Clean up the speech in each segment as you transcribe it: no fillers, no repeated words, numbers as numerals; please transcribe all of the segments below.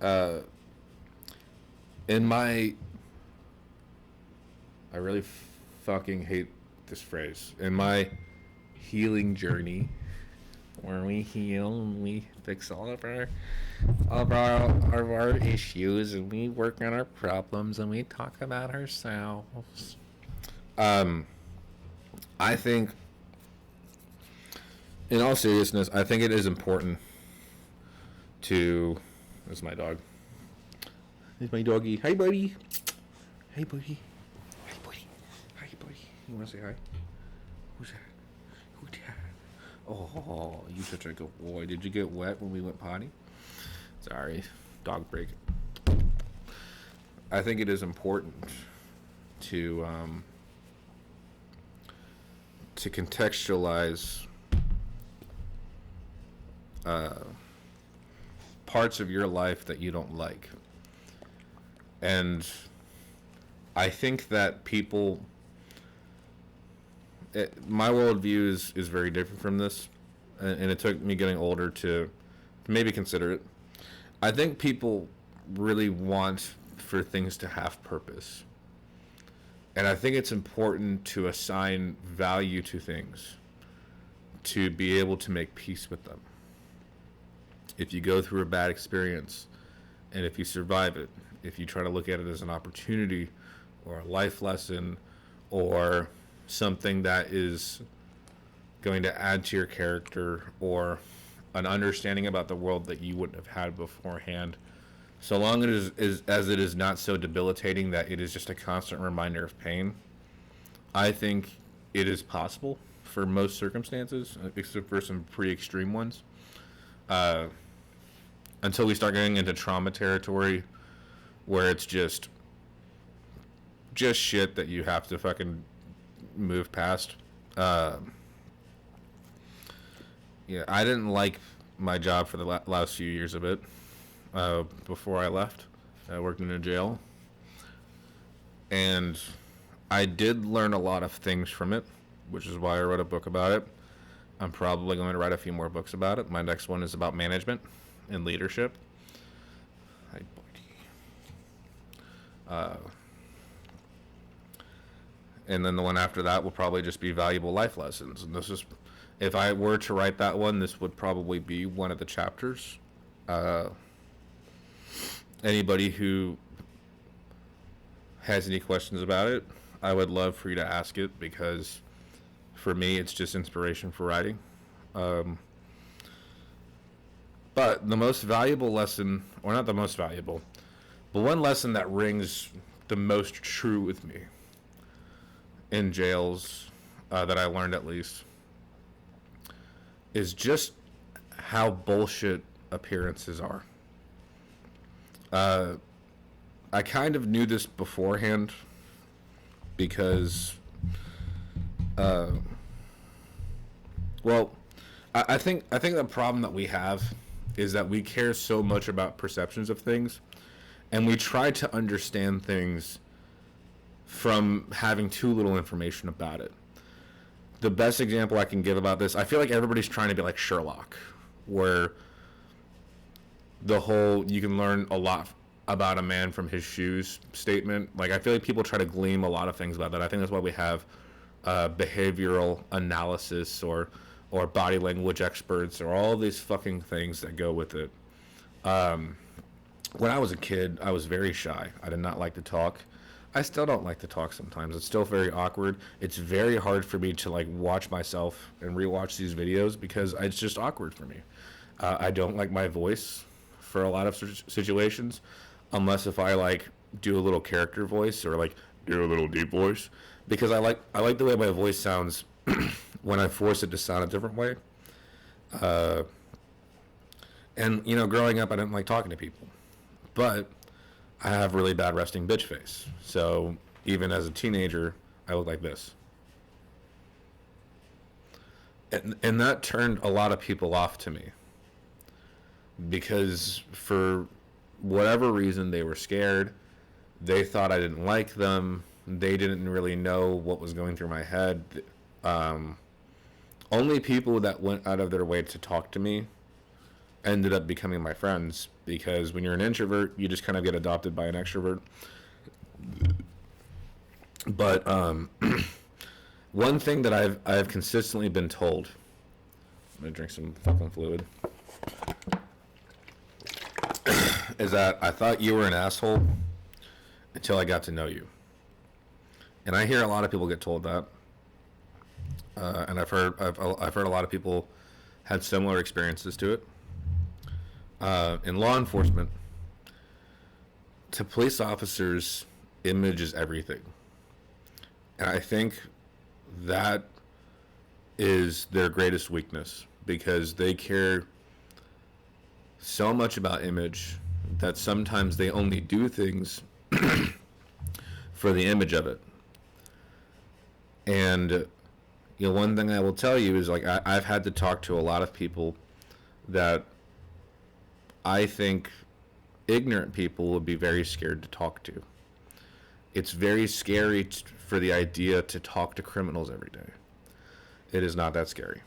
In my, I really fucking hate this phrase. In my healing journey, where we heal and we fix all of our issues, and we work on our problems, and we talk about ourselves. I think, in all seriousness, I think it is important to. This is my dog. Here's my doggy. Hi, buddy. Hey, buddy. Hi, buddy. Hi, buddy. You want to say hi? Who's that? Who's that? Oh, you such a good boy. Did you get wet when we went potty? Sorry. Dog break. I think it is important to contextualize parts of your life that you don't like. And I think that people, my worldview is very different from this, and it took me getting older to maybe consider it. I think people really want for things to have purpose. And I think it's important to assign value to things, to be able to make peace with them. If you go through a bad experience, and if you survive it, if you try to look at it as an opportunity or a life lesson or something that is going to add to your character or an understanding about the world that you wouldn't have had beforehand, so long as it is not so debilitating that it is just a constant reminder of pain, I think it is possible for most circumstances, except for some pretty extreme ones. Until we start getting into trauma territory, where it's just shit that you have to fucking move past. Yeah, I didn't like my job for the last few years of it. Before I left, I worked in a jail, and I did learn a lot of things from it, which is why I wrote a book about it. I'm probably going to write a few more books about it. My next one is about management and leadership. Hi, buddy. And then the one after that will probably just be valuable life lessons. And this is, if I were to write that one, this would probably be one of the chapters. Anybody who has any questions about it, I would love for you to ask it, because for me, it's just inspiration for writing. But the most valuable lesson, or not the most valuable, but one lesson that rings the most true with me in jails, that I learned at least, is just how bullshit appearances are. I kind of knew this beforehand because, well, I think the problem that we have is that we care so much about perceptions of things, and we try to understand things from having too little information about it. The best example I can give about this, I feel like everybody's trying to be like Sherlock, where the whole you can learn a lot about a man from his shoes statement. Like, I feel like people try to glean a lot of things about that. I think that's why we have behavioral analysis or body language experts, or all these fucking things that go with it. When I was a kid, I was very shy. I did not like to talk. I still don't like to talk sometimes. It's still very awkward. It's very hard for me to like watch myself and rewatch these videos because it's just awkward for me. I don't like my voice for a lot of situations, unless if I like do a little character voice or like do a little deep voice, because I like the way my voice sounds when I force it to sound a different way. And you know, growing up, I didn't like talking to people, but I have really bad resting bitch face. So even as a teenager, I look like this. And that turned a lot of people off to me, because for whatever reason they were scared. They thought I didn't like them. They didn't really know what was going through my head. Only people that went out of their way to talk to me ended up becoming my friends, because when you're an introvert, you just kind of get adopted by an extrovert. But one thing that I've consistently been told. I'm gonna drink some fucking fluid. Is that I thought you were an asshole until I got to know you. And I hear a lot of people get told that, and I've heard a lot of people had similar experiences to it. In law enforcement, to police officers, image is everything, and I think that is their greatest weakness because they care so much about image that sometimes they only do things for the image of it. And you know, one thing I will tell you is like I've had to talk to a lot of people that I think ignorant people would be very scared to talk to. It's very scary for the idea to talk to criminals every day. It is not that scary.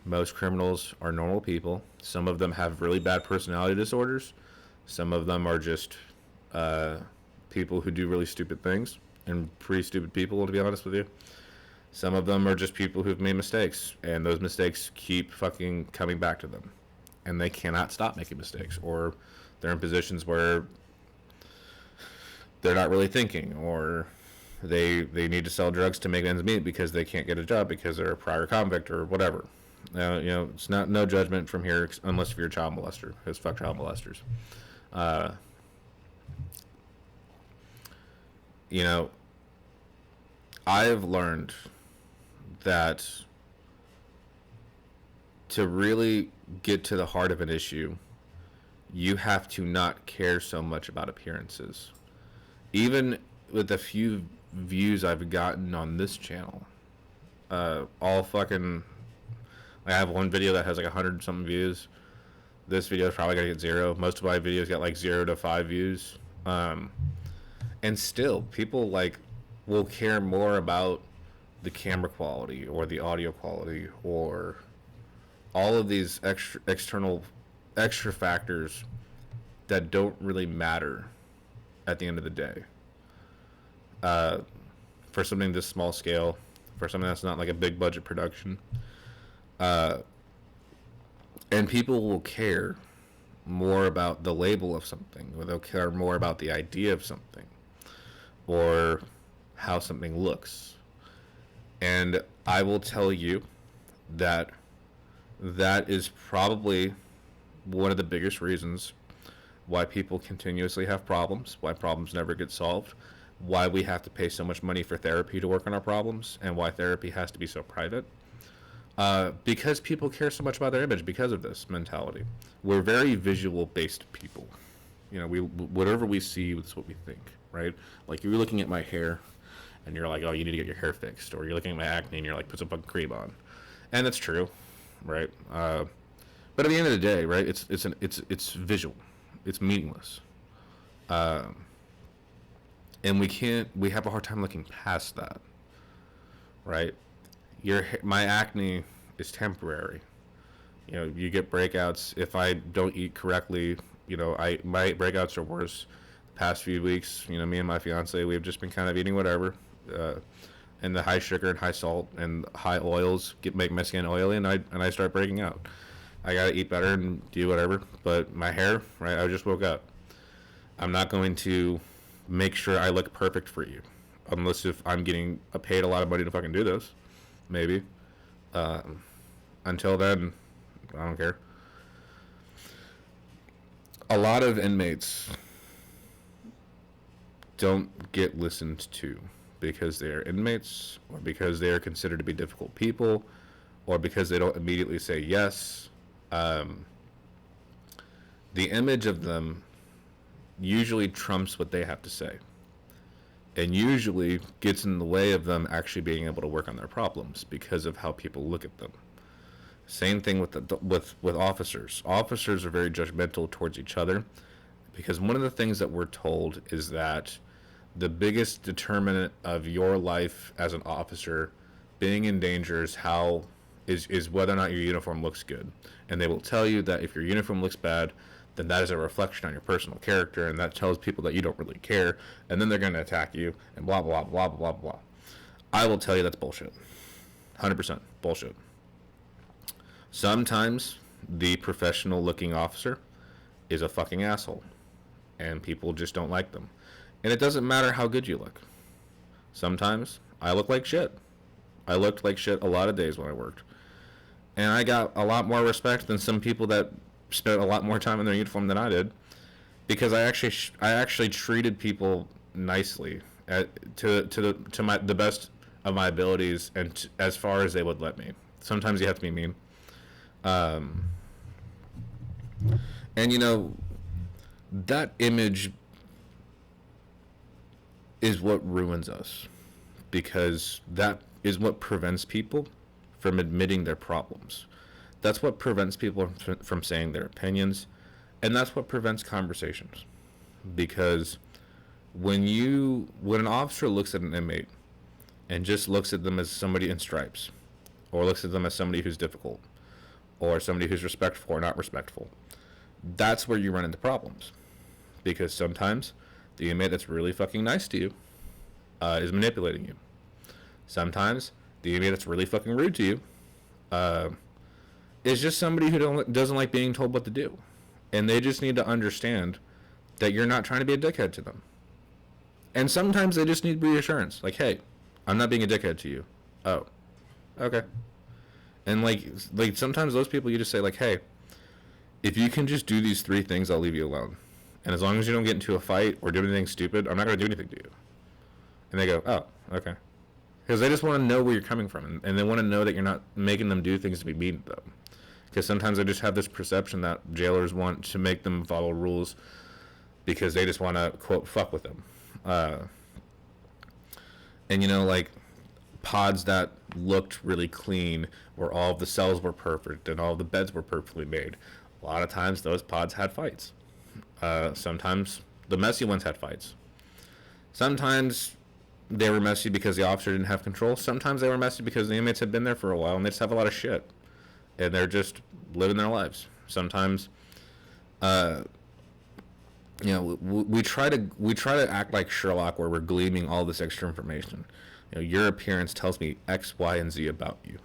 Most criminals are normal people. Some of them have really bad personality disorders. Some of them are just people who do really stupid things, and pretty stupid people, to be honest with you. Some of them are just people who've made mistakes, and those mistakes keep fucking coming back to them. And they cannot stop making mistakes, or they're in positions where they're not really thinking, or they need to sell drugs to make ends meet because they can't get a job because they're a prior convict or whatever. You know, it's not no judgment from here unless you're a child molester, because fuck child molesters. You know, I've learned that to really get to the heart of an issue, you have to not care so much about appearances. Even with the few views I've gotten on this channel, all fucking, I have one video that has like 100 something views. This video is probably gonna get 0. Most of my videos get like 0 to 5 views. And still, people like will care more about the camera quality or the audio quality or all of these extra factors that don't really matter at the end of the day. For something this small scale, for something that's not like a big budget production, and people will care more about the label of something, or they'll care more about the idea of something, or how something looks. And I will tell you that that is probably one of the biggest reasons why people continuously have problems, why problems never get solved, why we have to pay so much money for therapy to work on our problems, and why therapy has to be so private. Because people care so much about their image because of this mentality. We're very visual-based people. You know, whatever we see, that's what we think, right? Like, you're looking at my hair, and you're like, oh, you need to get your hair fixed. Or you're looking at my acne, and you're like, put some fucking cream on. And that's true, right? But at the end of the day, right, it's visual. It's meaningless. And we have a hard time looking past that, right? My acne is temporary. You know, you get breakouts. If I don't eat correctly, you know, my breakouts are worse. The past few weeks, you know, me and my fiance, we've just been kind of eating whatever, and the high sugar and high salt and high oils make my skin oily, and I start breaking out. I gotta eat better and do whatever. But my hair, right? I just woke up. I'm not going to make sure I look perfect for you, unless if I'm getting paid a lot of money to fucking do this. Maybe. Until then, I don't care. A lot of inmates don't get listened to because they are inmates, or because they are considered to be difficult people, or because they don't immediately say yes. The image of them usually trumps what they have to say, and usually gets in the way of them actually being able to work on their problems because of how people look at them. Same thing with officers. Officers are very judgmental towards each other because one of the things that we're told is that the biggest determinant of your life as an officer being in danger is whether or not your uniform looks good. And they will tell you that if your uniform looks bad, then that is a reflection on your personal character, and that tells people that you don't really care, and then they're going to attack you, and blah, blah, blah, blah, blah, blah. I will tell you that's bullshit. 100% bullshit. Sometimes the professional looking officer is a fucking asshole, and people just don't like them. And it doesn't matter how good you look. Sometimes I look like shit. I looked like shit a lot of days when I worked. And I got a lot more respect than some people that spent a lot more time in their uniform than I did, because I actually treated people nicely to the best of my abilities and as far as they would let me. Sometimes you have to be mean. And you know, that image is what ruins us, because that is what prevents people from admitting their problems. That's what prevents people from saying their opinions, and that's what prevents conversations. Because when an officer looks at an inmate and just looks at them as somebody in stripes, or looks at them as somebody who's difficult, or somebody who's respectful or not respectful, that's where you run into problems. Because sometimes the inmate that's really fucking nice to you is manipulating you. Sometimes the inmate that's really fucking rude to you is just somebody who doesn't like being told what to do. And they just need to understand that you're not trying to be a dickhead to them. And sometimes they just need reassurance. Like, hey, I'm not being a dickhead to you. Oh, okay. And like sometimes those people, you just say like, hey, if you can just do these 3 things, I'll leave you alone. And as long as you don't get into a fight or do anything stupid, I'm not going to do anything to you. And they go, oh, okay. Because they just want to know where you're coming from. And they want to know that you're not making them do things to be mean to them. Because sometimes they just have this perception that jailers want to make them follow rules because they just want to, quote, fuck with them. And, you know, like, pods that looked really clean, where all of the cells were perfect and all of the beds were perfectly made. A lot of times those pods had fights. Sometimes the messy ones had fights. Sometimes they were messy because the officer didn't have control. Sometimes they were messy because the inmates had been there for a while and they just have a lot of shit. And they're just living their lives. Sometimes, you know, we try to act like Sherlock, where we're gleaming all this extra information. You know, your appearance tells me X, Y, and Z about you.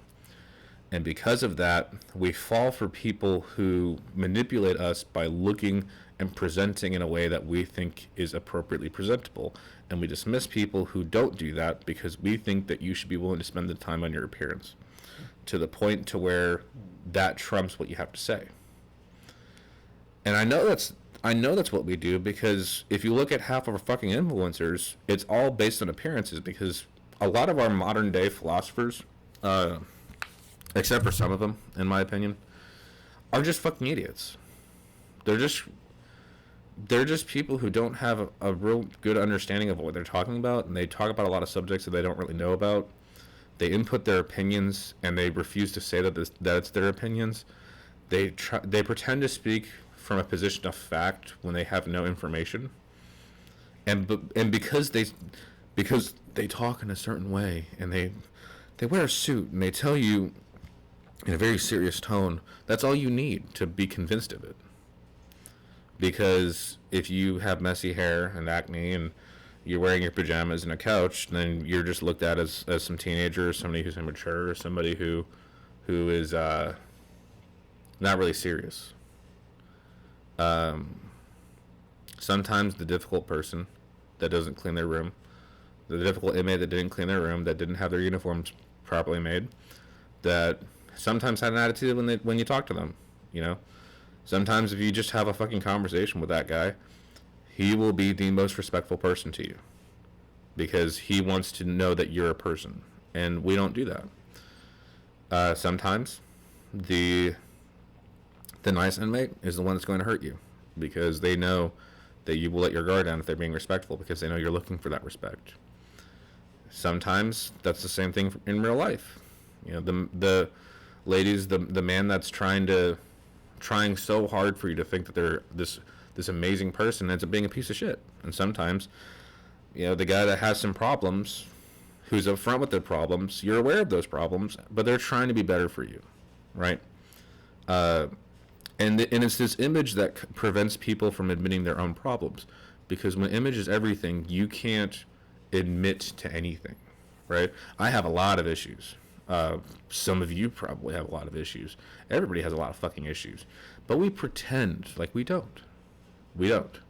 And because of that, we fall for people who manipulate us by looking and presenting in a way that we think is appropriately presentable. And we dismiss people who don't do that because we think that you should be willing to spend the time on your appearance, to the point to where that trumps what you have to say. And I know that's what we do, because if you look at half of our fucking influencers, it's all based on appearances, because a lot of our modern day philosophers, except for some of them, in my opinion, are just fucking idiots. They're just people who don't have a real good understanding of what they're talking about, and they talk about a lot of subjects that they don't really know about. They input their opinions, and they refuse to say that it's their opinions. They pretend to speak from a position of fact when they have no information. And because they talk in a certain way, and they wear a suit, and they tell you in a very serious tone, that's all you need to be convinced of it. Because if you have messy hair and acne and you're wearing your pajamas and a couch, then you're just looked at as some teenager, or somebody who's immature, or somebody who is not really serious. Sometimes the difficult person that doesn't clean their room, the difficult inmate that didn't clean their room, that didn't have their uniforms properly made, that sometimes had an attitude when you talk to them, you know. Sometimes if you just have a fucking conversation with that guy, he will be the most respectful person to you, because he wants to know that you're a person, and we don't do that. Sometimes the nice inmate is the one that's going to hurt you, because they know that you will let your guard down if they're being respectful, because they know you're looking for that respect. Sometimes that's the same thing in real life. You know, the ladies, the man that's trying so hard for you to think that they're this amazing person ends up being a piece of shit. And sometimes, you know, the guy that has some problems, who's upfront with their problems, you're aware of those problems, but they're trying to be better for you, right? And And it's this image that prevents people from admitting their own problems, because when image is everything, you can't admit to anything, right? I have a lot of issues. Some of you probably have a lot of issues. Everybody has a lot of fucking issues, but we pretend like we don't. We don't.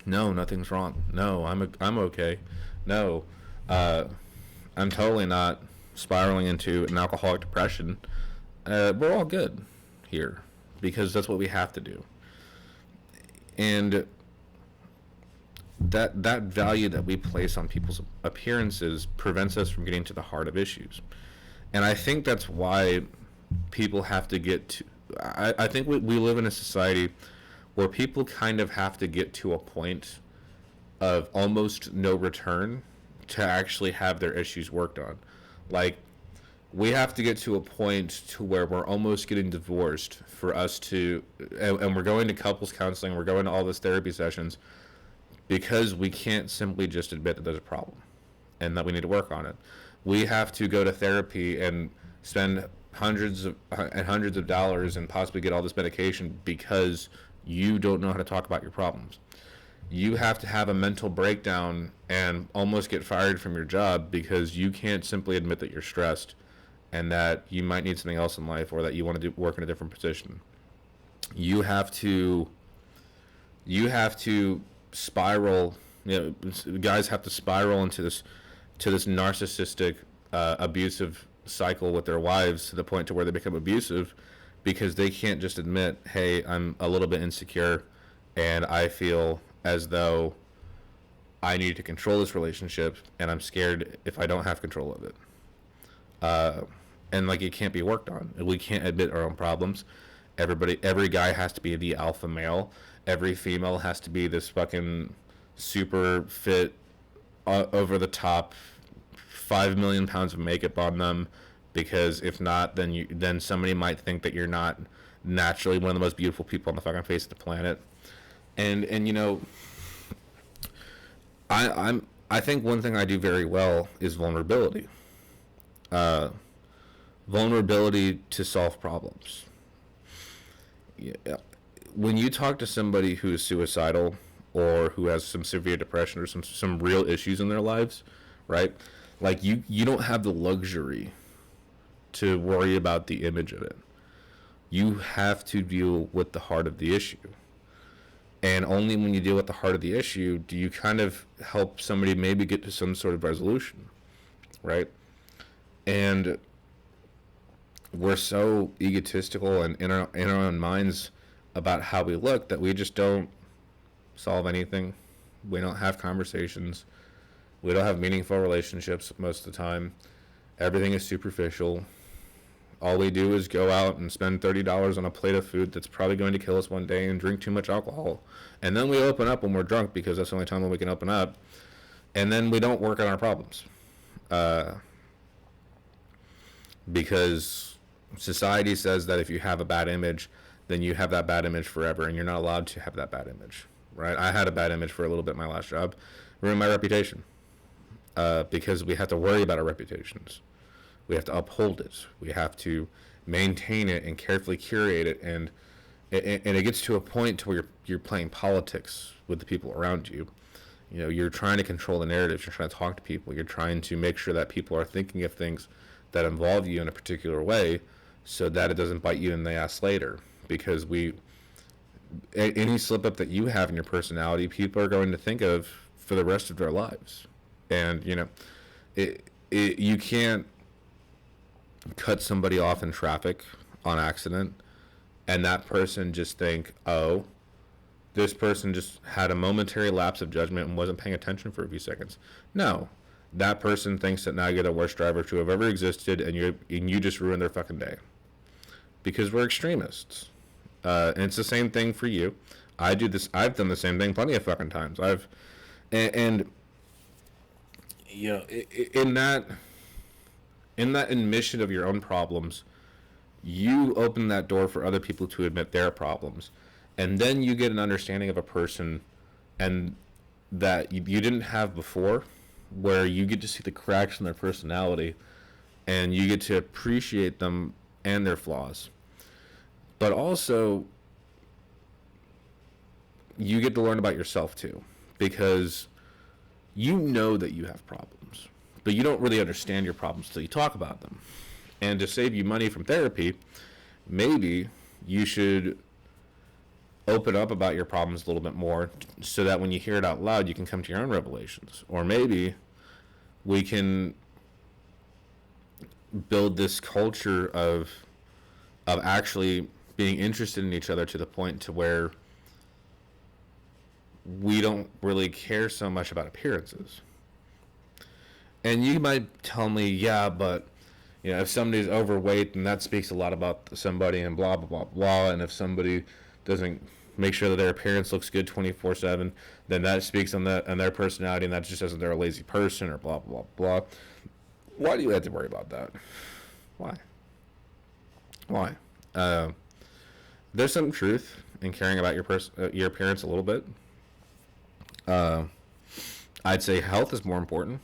No, nothing's wrong. No, I'm okay. No, I'm totally not spiraling into an alcoholic depression. We're all good here because that's what we have to do. And that value that we place on people's appearances prevents us from getting to the heart of issues. And I think that's why people have to get to. I think we live in a society where people kind of have to get to a point of almost no return to actually have their issues worked on. Like, we have to get to a point to where we're almost getting divorced for us to, and we're going to couples counseling, we're going to all these therapy sessions, because we can't simply just admit that there's a problem and that we need to work on it. We have to go to therapy and spend hundreds of dollars and possibly get all this medication because you don't know how to talk about your problems. You have to have a mental breakdown and almost get fired from your job because you can't simply admit that you're stressed and that you might need something else in life, or that you want to work in a different position. You have to spiral. Guys have to spiral into this narcissistic, abusive cycle with their wives to the point to where they become abusive because they can't just admit, hey, I'm a little bit insecure and I feel as though I need to control this relationship and I'm scared if I don't have control of it. And like, it can't be worked on. We can't admit our own problems. Every guy has to be the alpha male. Every female has to be this fucking super fit, over the top, 5 million pounds of makeup on them, because if not, then somebody might think that you're not naturally one of the most beautiful people on the fucking face of the planet. And I think one thing I do very well is vulnerability. Vulnerability to solve problems. Yeah. When you talk to somebody who is suicidal or who has some severe depression or some real issues in their lives, right? Like, you don't have the luxury to worry about the image of it. You have to deal with the heart of the issue. And only when you deal with the heart of the issue do you kind of help somebody maybe get to some sort of resolution, right? And we're so egotistical and in our own minds about how we look that we just don't solve anything. We don't have conversations. We don't have meaningful relationships most of the time. Everything is superficial. All we do is go out and spend $30 on a plate of food that's probably going to kill us one day and drink too much alcohol. And then we open up when we're drunk because that's the only time when we can open up. And then we don't work on our problems. Because society says that if you have a bad image, then you have that bad image forever, and you're not allowed to have that bad image, right? I had a bad image for a little bit in my last job. Ruined my reputation. Because we have to worry about our reputations. We have to uphold it. We have to maintain it and carefully curate it, and it gets to a point to where you're playing politics with the people around you. You know, you're trying to control the narratives. You're trying to talk to people. You're trying to make sure that people are thinking of things that involve you in a particular way, so that it doesn't bite you in the ass later. Because any slip up that you have in your personality, people are going to think of for the rest of their lives. And you can't cut somebody off in traffic on accident and that person just think, oh, this person just had a momentary lapse of judgment and wasn't paying attention for a few seconds. No, that person thinks that now you're the worst driver to have ever existed, and you just ruined their fucking day. Because we're extremists. And it's the same thing for you. I've done the same thing plenty of fucking times. In that admission of your own problems, you open that door for other people to admit their problems, and then you get an understanding of a person and that you didn't have before, where you get to see the cracks in their personality and you get to appreciate them and their flaws. But also, you get to learn about yourself too, because you know that you have problems, but you don't really understand your problems until you talk about them. And to save you money from therapy, maybe you should open up about your problems a little bit more so that when you hear it out loud, you can come to your own revelations. Or maybe we can build this culture of actually being interested in each other to the point to where we don't really care so much about appearances. And you might tell me, yeah, but if somebody's overweight, then that speaks a lot about somebody and blah blah blah blah. And if somebody doesn't make sure that their appearance looks good 24/7, then that speaks on their personality, and that just says that they're a lazy person or blah blah blah. Why do you have to worry about that? Why? Why? There's some truth in caring about your appearance a little bit. I'd say health is more important.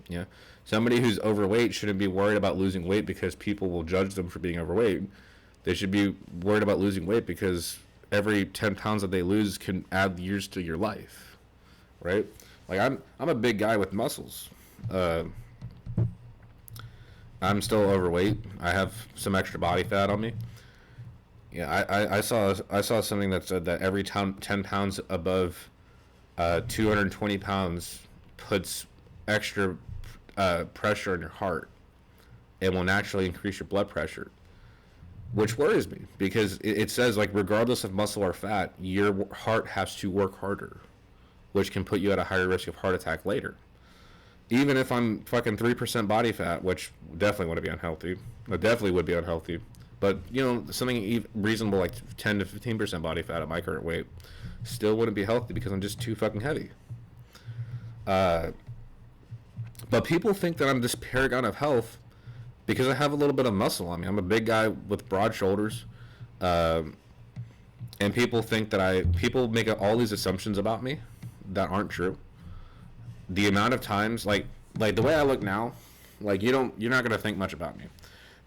Yeah. Somebody who's overweight shouldn't be worried about losing weight because people will judge them for being overweight. They should be worried about losing weight because every 10 pounds that they lose can add years to your life. Right? Like I'm a big guy with muscles. I'm still overweight. I have some extra body fat on me. Yeah, I saw something that said that every 10 pounds above 220 pounds puts extra pressure on your heart and will naturally increase your blood pressure, which worries me because it says, like, regardless of muscle or fat, your heart has to work harder, which can put you at a higher risk of heart attack later. Even if I'm fucking 3% body fat, which definitely want to be unhealthy, I definitely would be unhealthy, but something reasonable like 10 to 15% body fat at my current weight still wouldn't be healthy because I'm just too fucking heavy. But people think that I'm this paragon of health because I have a little bit of muscle. I mean, I'm a big guy with broad shoulders, and people think that people make all these assumptions about me that aren't true. The amount of times, like the way I look now, like you're not gonna think much about me,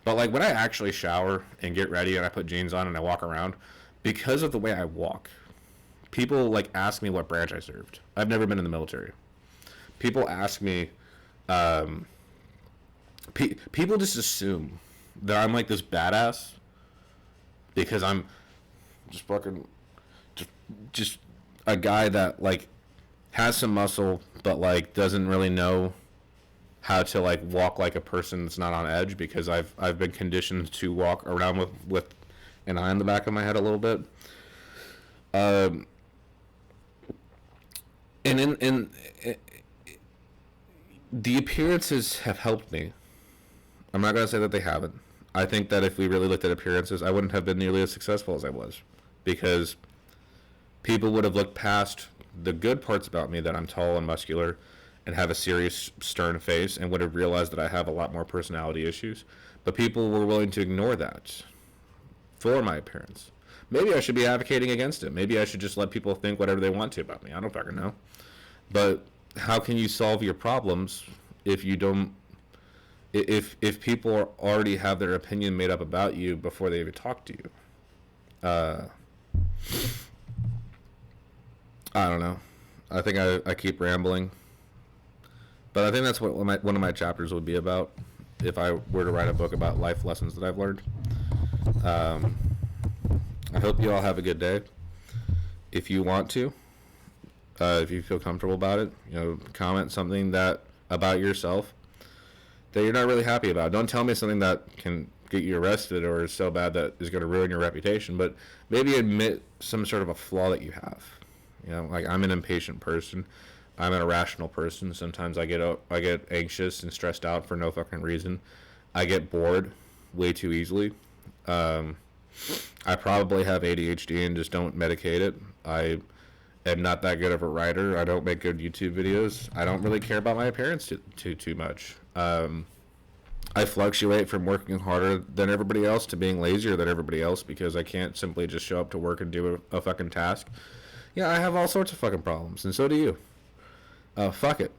but like when I actually shower and get ready and I put jeans on and I walk around, because of the way I walk, people like ask me what branch I served. I've never been in the military. People ask me, people just assume that I'm like this badass because I'm just fucking just a guy that like has some muscle but like doesn't really know how to like walk like a person that's not on edge because I've been conditioned to walk around with an eye in the back of my head a little bit. And in the appearances have helped me. I'm not going to say that they haven't. I think that if we really looked at appearances, I wouldn't have been nearly as successful as I was because people would have looked past the good parts about me, that I'm tall and muscular and have a serious, stern face, and would have realized that I have a lot more personality issues. But people were willing to ignore that for my appearance. Maybe I should be advocating against it. Maybe I should just let people think whatever they want to about me. I don't fucking know. But how can you solve your problems if you don't? If people already have their opinion made up about you before they even talk to you? I don't know. I think I keep rambling. But I think that's what one of my chapters would be about if I were to write a book about life lessons that I've learned. I hope you all have a good day. If you want to, if you feel comfortable about it, comment something about yourself that you're not really happy about. Don't tell me something that can get you arrested or is so bad that is going to ruin your reputation, but maybe admit some sort of a flaw that you have. Like I'm an impatient person. I'm an irrational person. Sometimes I get anxious and stressed out for no fucking reason. I get bored way too easily. I probably have ADHD and just don't medicate it. I am not that good of a writer. I don't make good YouTube videos. I don't really care about my appearance too much. I fluctuate from working harder than everybody else to being lazier than everybody else because I can't simply just show up to work and do a fucking task. Yeah, I have all sorts of fucking problems, and so do you. Fuck it.